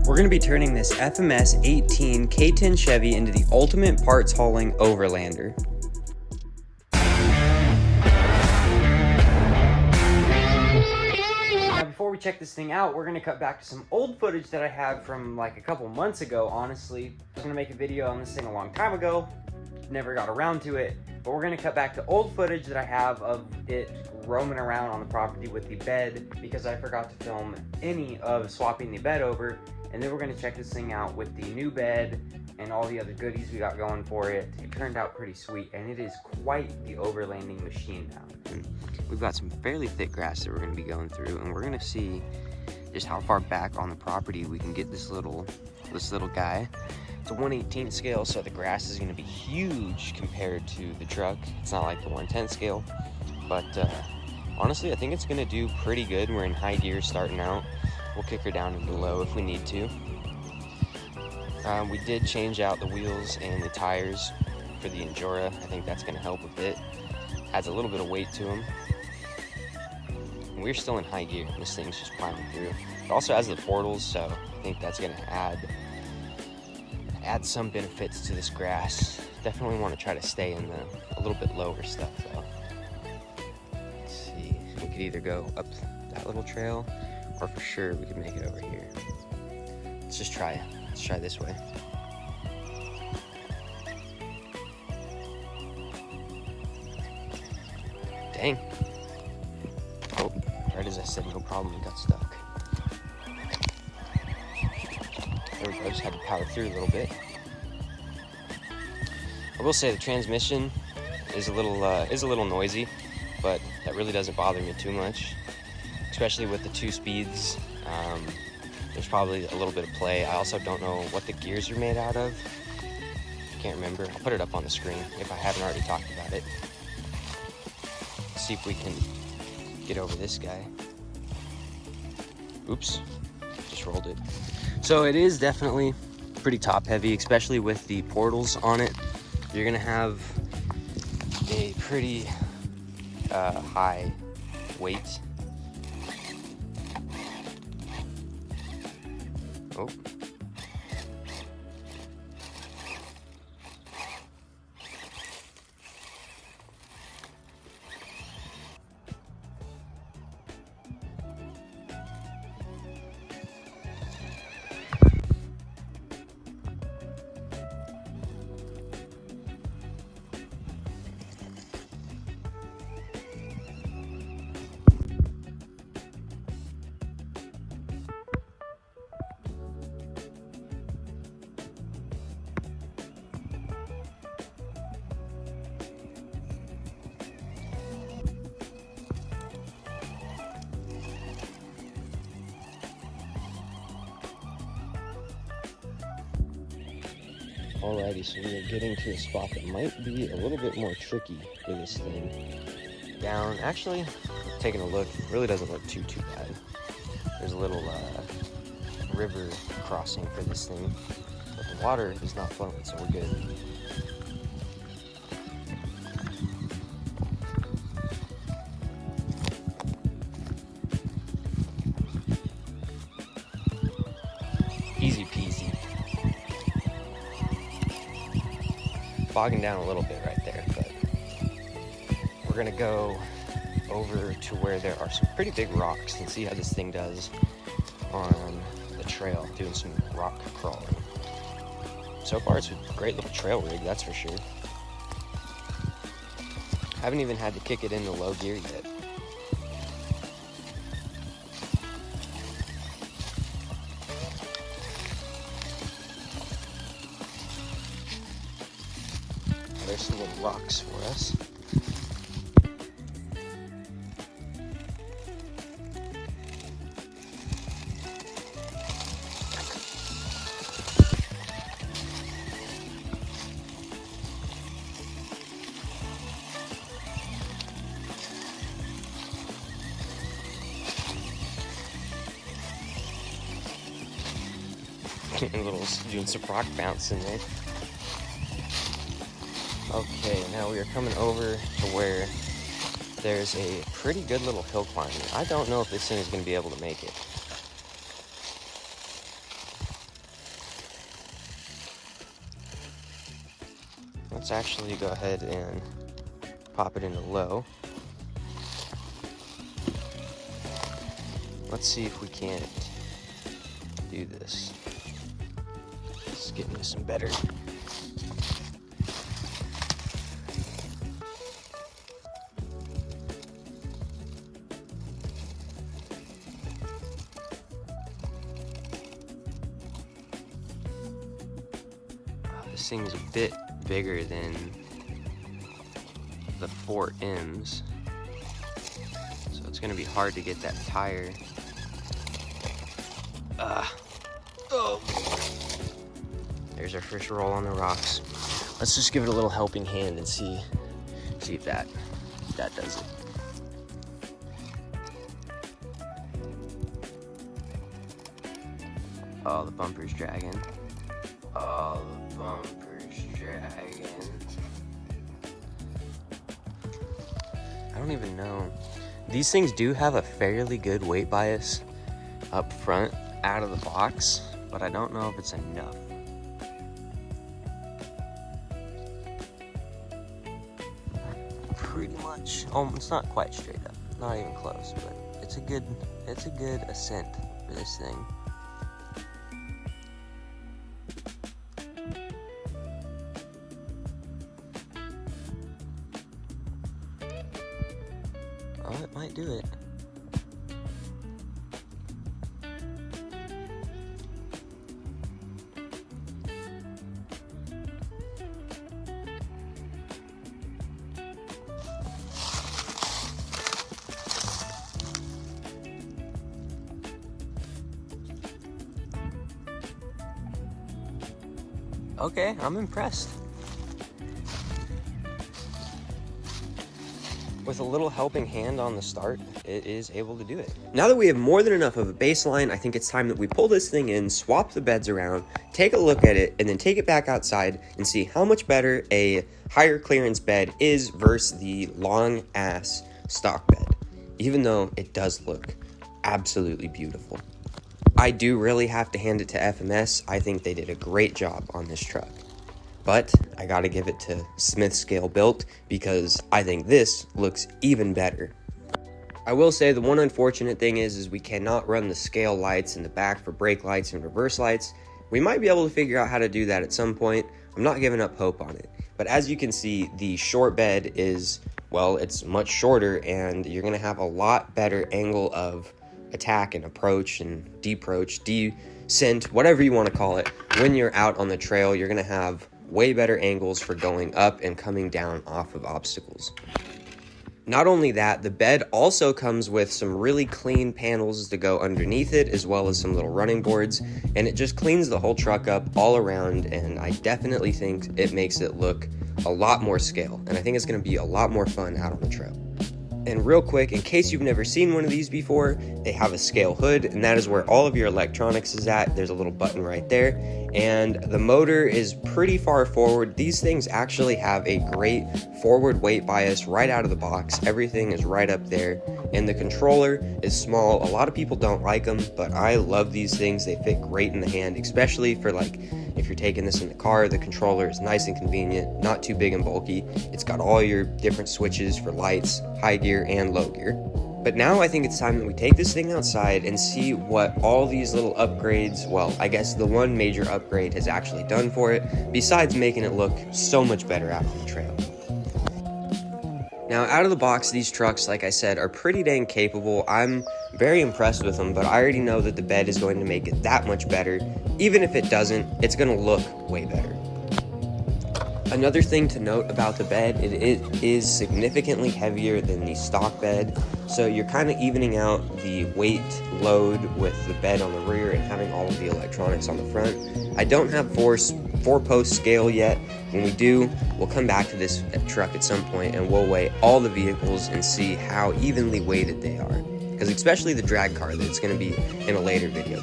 We're going to be turning this FMS K10 Chevy into the ultimate parts hauling overlander. Now before we check this thing out, we're going to cut back to some old footage that I have from like a couple months ago, honestly. I was going to make a video on this thing a long time ago, never got around to it, but we're going to cut back to old footage that I have of it roaming around on the property with the bed because I forgot to film any of swapping the bed over. And then we're going to check this thing out with the new bed and all the other goodies we got going for it. It turned out pretty sweet, and it is quite the overlanding machine now. And we've got some fairly thick grass that we're going to be going through, and we're going to see just how far back on the property we can get this little guy. It's a 1/18 scale, so the grass is going to be huge compared to the truck. It's not like the 1/10 scale, but honestly, I think it's going to do pretty good. We're in high gear starting out. We'll kick her down into low if we need to. We did change out the wheels and the tires for the Endura. I think that's going to help a bit. Adds a little bit of weight to them. And we're still in high gear. This thing's just plowing through. It also has the portals, so I think that's going to add some benefits to this grass. Definitely want to try to stay in a little bit lower stuff though. Let's see. We could either go up that little trail, or for sure we could make it over here. Let's just try it. Let's try this way. Dang. Oh, right as I said, no problem, it got stuck. There we go, just had to power through a little bit. I will say the transmission is a little noisy, but that really doesn't bother me too much. Especially with the 2 speeds, there's probably a little bit of play. I also don't know what the gears are made out of. Can't remember. I'll put it up on the screen if I haven't already talked about it. Let's see if we can get over this guy. Oops, just rolled it. So it is definitely pretty top heavy, especially with the portals on it. You're gonna have a pretty high weight. Oh. Alrighty, so we are getting to a spot that might be a little bit more tricky for this thing. Down, actually, taking a look, it really doesn't look too bad. There's a little river crossing for this thing, but the water is not flowing, so we're good. Easy peasy. Bogging down a little bit right there, but we're gonna go over to where there are some pretty big rocks and see how this thing does on the trail, doing some rock crawling. So far it's a great little trail rig, that's for sure. Haven't even had to kick it into low gear yet. There's some little rocks for us. Doing some rock bouncing there. Okay, now we are coming over to where there's a pretty good little hill climb. I don't know if this thing is going to be able to make it. Let's actually go ahead and pop it into low. Let's see if we can't do this. Let's get into some better. This thing is a bit bigger than the 4Ms, so it's gonna be hard to get that tire. Oh. There's our first roll on the rocks. Let's just give it a little helping hand and see if that does it. Oh, the bumper's dragging. Oh, the bumper's dragging. I don't even know. These things do have a fairly good weight bias up front out of the box, but I don't know if it's enough. Pretty much. Oh, it's not quite straight up. Not even close, but it's a good ascent for this thing. Oh, it might do it. Okay, I'm impressed. With a little helping hand on the start, it is able to do it. Now that we have more than enough of a baseline, I think it's time that we pull this thing in, swap the beds around, take a look at it, and then take it back outside and see how much better a higher clearance bed is versus the long ass stock bed, even though it does look absolutely beautiful. I do really have to hand it to FMS. I think they did a great job on this truck. But I gotta give it to Smith Scale Built because I think this looks even better. I will say the one unfortunate thing is we cannot run the scale lights in the back for brake lights and reverse lights. We might be able to figure out how to do that at some point. I'm not giving up hope on it. But as you can see, the short bed is, well, it's much shorter and you're gonna have a lot better angle of attack and approach and deproach, descent, whatever you want to call it. When you're out on the trail, you're going to have way better angles for going up and coming down off of obstacles. Not only that, the bed also comes with some really clean panels to go underneath it, as well as some little running boards, and it just cleans the whole truck up all around, and I definitely think it makes it look a lot more scale, and I think it's going to be a lot more fun out on the trail. And real quick, in case you've never seen one of these before, they have a scale hood, and that is where all of your electronics is at. There's a little button right there, and the motor is pretty far forward. These things actually have a great forward weight bias right out of the box. Everything is right up there, and the controller is small. A lot of people don't like them, but I love these things. They fit great in the hand, especially for like if you're taking this in the car. The controller is nice and convenient, not too big and bulky. It's got all your different switches for lights, high gear and low gear. But now I think it's time that we take this thing outside and see what all these little upgrades, well, I guess the one major upgrade has actually done for it, besides making it look so much better out on the trail. Now, out of the box, these trucks, like I said, are pretty dang capable. I'm very impressed with them, but I already know that the bed is going to make it that much better. Even if it doesn't, it's going to look way better. Another thing to note about the bed, it is significantly heavier than the stock bed, so you're kind of evening out the weight load with the bed on the rear and having all of the electronics on the front. I don't have four-post scale yet. When we do, we'll come back to this truck at some point and we'll weigh all the vehicles and see how evenly weighted they are. Because especially the drag car that's going to be in a later video.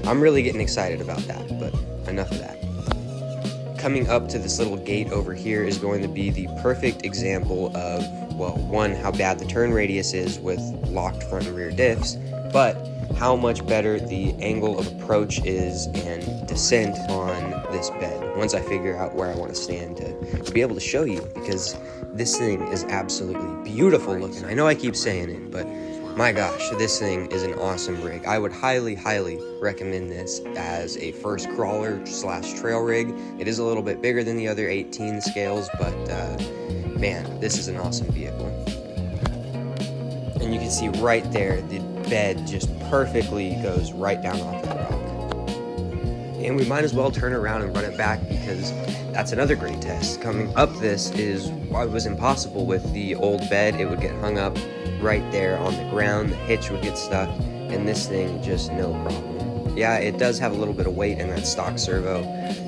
I'm really getting excited about that, but enough of that. Coming up to this little gate over here is going to be the perfect example of, well, one, how bad the turn radius is with locked front and rear diffs, but how much better the angle of approach is and descent on this bed once I figure out where I want to stand to be able to show you, because this thing is absolutely beautiful looking. I know I keep saying it, but my gosh, this thing is an awesome rig. I would highly, highly recommend this as a first crawler / trail rig. It is a little bit bigger than the other 18 scales, but man, this is an awesome vehicle. And you can see right there, the bed just perfectly goes right down off that rock. And we might as well turn around and run it back, because that's another great test. Coming up this is what was impossible with the old bed. It would get hung up right there on the ground, the hitch would get stuck, and this thing just no problem. Yeah, it does have a little bit of weight in that stock servo,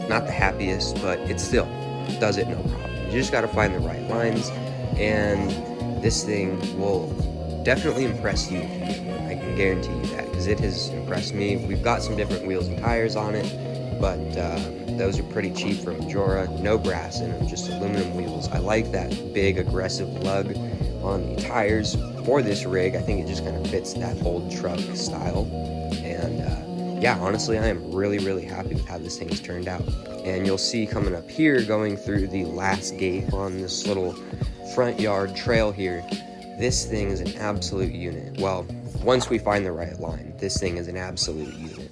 not the happiest, but it still does it no problem. You just got to find the right lines, and this thing will definitely impress you. I can guarantee you that, because it has impressed me. We've got some different wheels and tires on it, but those are pretty cheap from Jora. No brass in them, just aluminum wheels. I like that big aggressive lug on the tires for this rig. I think it just kind of fits that old truck style. And yeah, honestly, I am really, really happy with how this thing has turned out. And you'll see coming up here, going through the last gate on this little front yard trail here, this thing is an absolute unit. Well, once we find the right line, this thing is an absolute unit.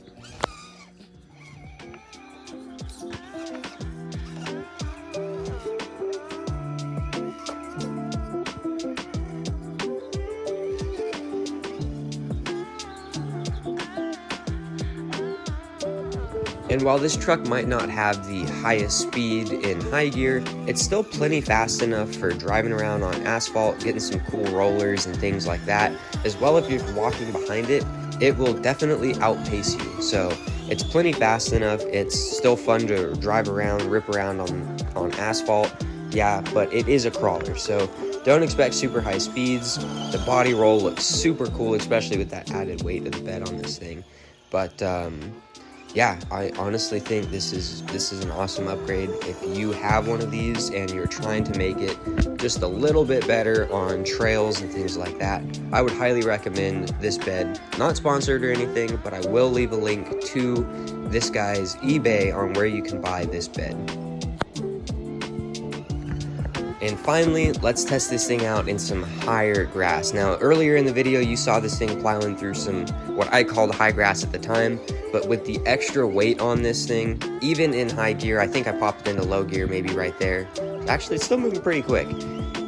And while this truck might not have the highest speed in high gear, it's still plenty fast enough for driving around on asphalt, getting some cool rollers and things like that. As well, if you're walking behind it, it will definitely outpace you. So it's plenty fast enough. It's still fun to drive around, rip around on asphalt. Yeah, but it is a crawler, so don't expect super high speeds. The body roll looks super cool, especially with that added weight of the bed on this thing. But yeah, I honestly think this is an awesome upgrade. If you have one of these and you're trying to make it just a little bit better on trails and things like that, I would highly recommend this bed. Not sponsored or anything, but I will leave a link to this guy's eBay on where you can buy this bed. And finally, let's test this thing out in some higher grass. Now, earlier in the video, you saw this thing plowing through some, what I called high grass at the time, but with the extra weight on this thing, even in high gear, I think I popped it into low gear, maybe right there. Actually, it's still moving pretty quick.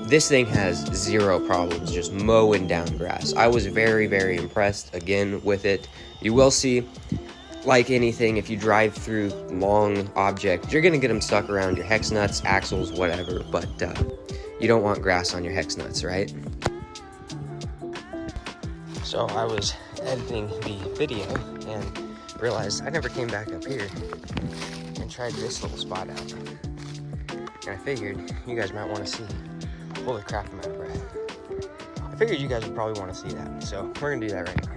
This thing has zero problems just mowing down grass. I was very, very impressed, again, with it. You will see, like anything, if you drive through long objects, you're gonna get them stuck around your hex nuts, axles, whatever, but you don't want grass on your hex nuts, right? So I was editing the video and realized I never came back up here and tried this little spot out. And I figured you guys might want to see. Holy crap, I'm out of breath. I figured you guys would probably want to see that, so we're gonna do that right now.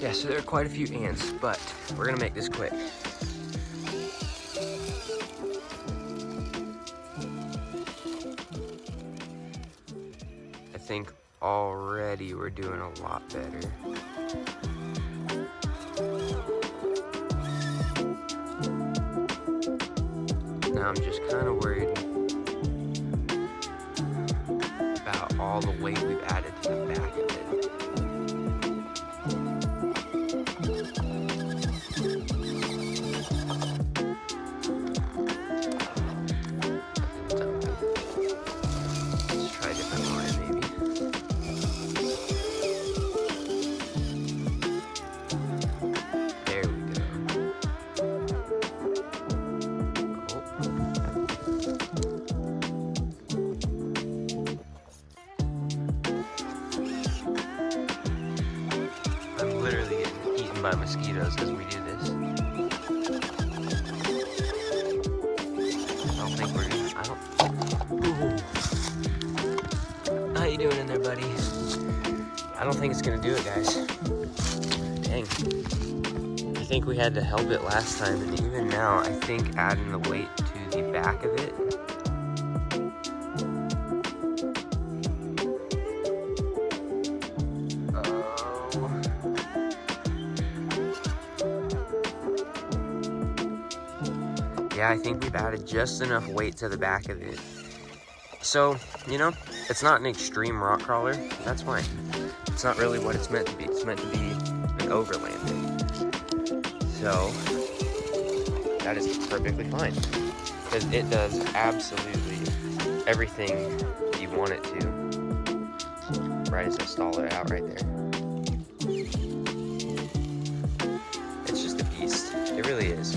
Yeah, so there are quite a few ants, but we're gonna make this quick. I think already we're doing a lot better. Now I'm just kind of worried about all the weight we've added to the back of it. By mosquitoes as we do this. I don't think we're gonna, Ooh. How you doing in there, buddy? I don't think it's gonna do it, guys. Dang. I think we had to help it last time, and even now, I think adding the weight to the back of it yeah, I think we've added just enough weight to the back of it. So, you know, it's not an extreme rock crawler. That's fine. It's not really what it's meant to be. It's meant to be an overlander. So, that is perfectly fine. Because it does absolutely everything you want it to. Right as I stall it out right there. It's just a beast. It really is.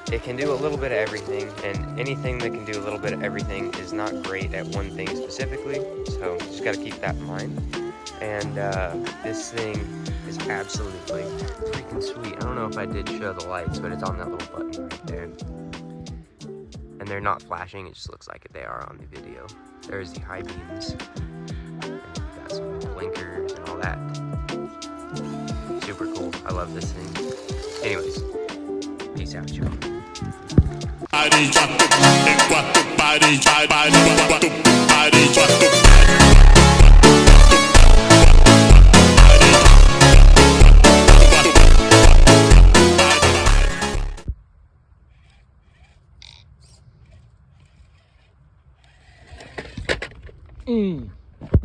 It can do a little bit of everything, and anything that can do a little bit of everything is not great at one thing specifically, so you just gotta keep that in mind. And this thing is absolutely freaking sweet. I don't know if I did show the lights, but it's on that little button right there. And they're not flashing, it just looks like they are on the video. There's the high beams, and we've got some blinkers and all that. Super cool, I love this thing. Anyways, peace out, y'all. Mm.